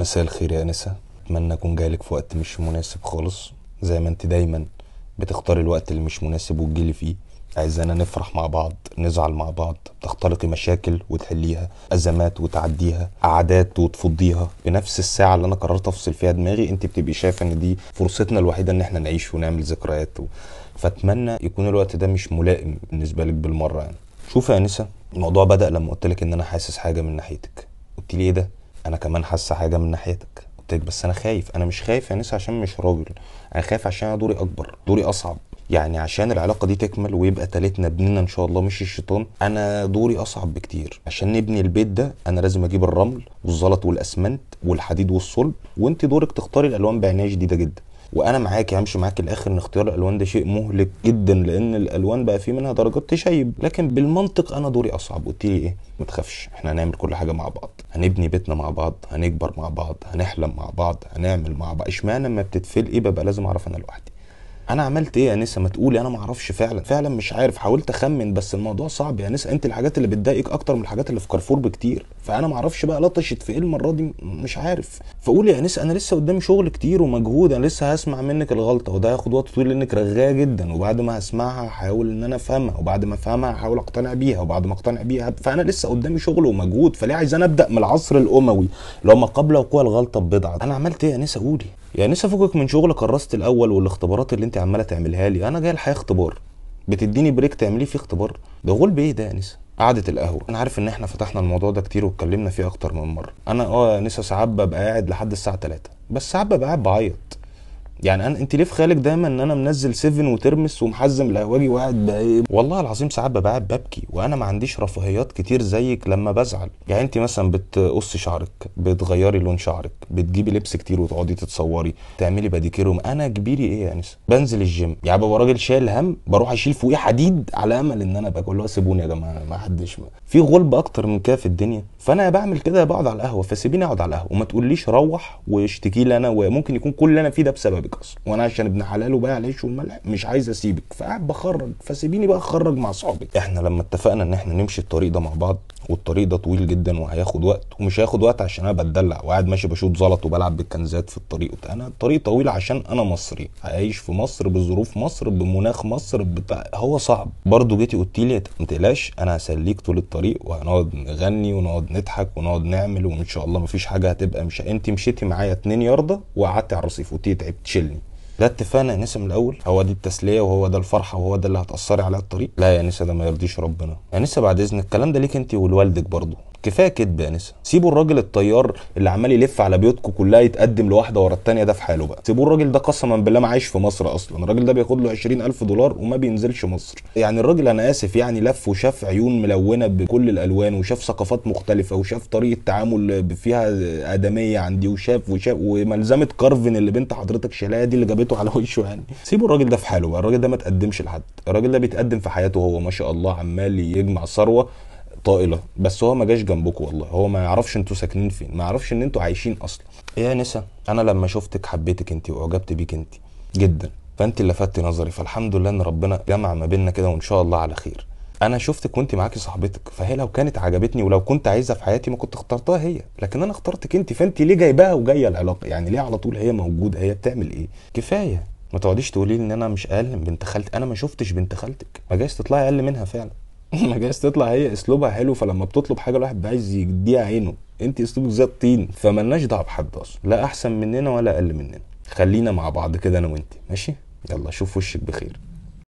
مساء الخير يا أنسة. أتمنى أكون جايلك في وقت مش مناسب خالص، زي ما أنت دايما بتختاري الوقت اللي مش مناسب وتجيلي فيه. عايزانا نفرح مع بعض، نزعل مع بعض، تختلقي مشاكل وتحليها، أزمات وتعديها، قعدات وتفضيها. بنفس الساعة اللي أنا قررت أفصل فيها دماغي أنت بتبقي شايفة إن دي فرصتنا الوحيدة إن إحنا نعيش ونعمل ذكريات فأتمنى يكون الوقت ده مش ملائم بالنسبة لك بالمرة يعني. شوفي يا أنسة، الموضوع بدأ لما قلتلك إن أنا حاسس حاجة من ناحيتك. قلت لي إيه ده؟ انا كمان حاسه حاجه من ناحيتك. قلت لك بس انا خايف. انا مش خايف يا ناس عشان مش راجل، انا خايف عشان انا دوري اكبر، دوري اصعب. يعني عشان العلاقه دي تكمل ويبقى تالتنا ابننا ان شاء الله مش الشيطان، انا دوري اصعب بكتير. عشان نبني البيت ده انا لازم اجيب الرمل والزلط والاسمنت والحديد والصلب، وانت دورك تختاري الالوان بعنايه شديده جدا. وانا معاكي، همشي معاكي الاخر ان اختيار الالوان ده شيء مهلك جدا، لان الالوان بقى فيه منها درجات تشيب. لكن بالمنطق انا دوري اصعب. قلت لي ايه؟ ما تخافش، احنا هنعمل كل حاجه مع بعض، هنبني بيتنا مع بعض، هنكبر مع بعض، هنحلم مع بعض، هنعمل مع بعض. اشمعنى لما بتتفلقي ببقى لازم اعرف انا لوحدي؟ انا عملت ايه يا نسا؟ ما تقولي. انا ما اعرفش، فعلا مش عارف. حاولت اخمن بس الموضوع صعب يا نسا. انت الحاجات اللي بتضايقك اكتر من الحاجات اللي في كارفور بكتير، فانا ما اعرفش بقى لطشت في ايه المره دي، مش عارف. فقولي يا نسا، انا لسه قدامي شغل كتير ومجهود، انا لسه هسمع منك الغلطه وده هياخد وقت طويل لانك رغايه جدا، وبعد ما هسمعها هحاول ان انا افهمها، وبعد ما افهمها هحاول اقتنع بيها، وبعد ما اقتنع بيها فانا لسه قدامي شغل ومجهود. فليه عايزان ابدا من العصر الاموي اللي هو ما قبل وقوع الغلطه ببضعه؟ انا عملت ايه يا نسا؟ قولي يا نسا. فوقك من شغل كرست الاول والاختبارات اللي انت عماله تعملها لي. انا جاي الحياه اختبار، بتديني بريك تعمليه فيه اختبار؟ ده غول بايه ده يا نسا؟ قعدة القهوة، انا عارف ان احنا فتحنا الموضوع ده كتير واتكلمنا فيه اكتر من مرة. انا يا نسا ساعات ببقى قاعد لحد الساعة 3، بس ساعات ببقى قاعد بعيط. يعني انت ليه في خيالك دايما ان انا منزل 7 وترمس ومحزم القهوجي وقاعد بقى ايه؟ والله العظيم ساعات ببقى قاعد ببكي، وانا ما عنديش رفاهيات كتير زيك لما بزعل. يعني انت مثلا بتقصي شعرك، بتغيري لون شعرك، بتجيبي لبس كتير وتقعدي تتصوري، تعملي باديكير. انا كبيري ايه يا انسه؟ بنزل الجيم، يعني ببقى راجل شايل هم، بروح اشيل فوقيه حديد على امل ان انا بقول له سيبوني يا جماعه، ما حدش في غلب اكتر من كده في الدنيا. فانا يا بعمل كده يا بقعد على القهوه، فسيبيني اقعد على القهوه وما تقوليش روح واشتكي لي انا، وممكن يكون كل اللي انا فيه ده بسببك اصلا، وانا عشان ابن حلال وبايع العيش والملح مش عايز اسيبك، فقاعد بخرج. فسيبيني بقى اخرج مع صحابي. احنا لما اتفقنا ان احنا نمشي الطريق ده مع بعض، والطريق ده طويل جدا وهياخد وقت، ومش هياخد وقت عشان انا بتدلع وقاعد ماشي بشوط زلط وبلعب بالكنزات في الطريق. انا الطريق طويل عشان انا مصري، عايش في مصر بظروف مصر بمناخ مصر بتاع. هو صعب برضه. جيتي قلت لي ما تقلقش انا هسليك طول الطريق، وهنقعد نغني ونقعد نضحك ونقعد نعمل، وان شاء الله مفيش حاجه هتبقى. مش انت مشيتي معايا 2 ياردة وقعدتي على الرصيف وتيجي تعبت تشيلني؟ ده اتفقنا يا نسا من الاول؟ هو دي التسليه وهو ده الفرحه وهو ده اللي هتاثري على الطريق؟ لا يا نسا، ده ما يرضيش ربنا يا نسا. بعد اذنك الكلام ده ليك انت ولوالدك برضه. كفايه كدب يا نسا. سيبوا الراجل الطيار اللي عمال يلف على بيوتكم كلها يتقدم لواحده ورا التانيه ده في حاله بقى. سيبوا الراجل ده، قسما بالله ما عايش في مصر اصلا. الراجل ده بياخد له 20,000 دولار وما بينزلش مصر. يعني الراجل انا اسف يعني لف وشاف عيون ملونه بكل الالوان، وشاف ثقافات مختلفه، وشاف طريقه تعامل فيها ادميه عندي، وشاف وملزمه كارفن اللي بنت حضرتك شايلاها دي اللي جابته على وشه يعني. سيبوا الراجل ده في حاله بقى. الراجل ده ما تقدمش لحد. الراجل ده بيتقدم في حياته هو ما شاء الله، عمال يجمع ثروه طائله، بس هو ما جاش جنبكم والله. هو ما يعرفش انتوا ساكنين فين، ما يعرفش ان انتوا عايشين اصلا. ايه يا نسا، انا لما شفتك حبيتك انت واعجبت بيك انت جدا، فانت اللي لفتت نظري. فالحمد لله ان ربنا جمع ما بيننا كده، وان شاء الله على خير. انا شفتك وانت معاكي صاحبتك، فهي لو كانت عجبتني ولو كنت عايزها في حياتي ما كنت اخترتها هي، لكن انا اخترتك انت. فانت ليه جايباها وجايه العلاقه؟ يعني ليه على طول هي موجوده؟ هي بتعمل ايه؟ كفايه. ما تقعديش تقولي لي ان انا مش اقل من بنت خالتي. انا ما شفتش بنت خالتك، ما جايز تطلعي اقل منها فعلا. ما جايز تطلع هي اسلوبها حلو، فلما بتطلب حاجه الواحد عايز يديها عينه. انت اسلوبك زي الطين، فملناش دعوه بحد اصلا، لا احسن مننا ولا اقل مننا. خلينا مع بعض كده انا وانت، ماشي؟ يلا اشوف وشك بخير.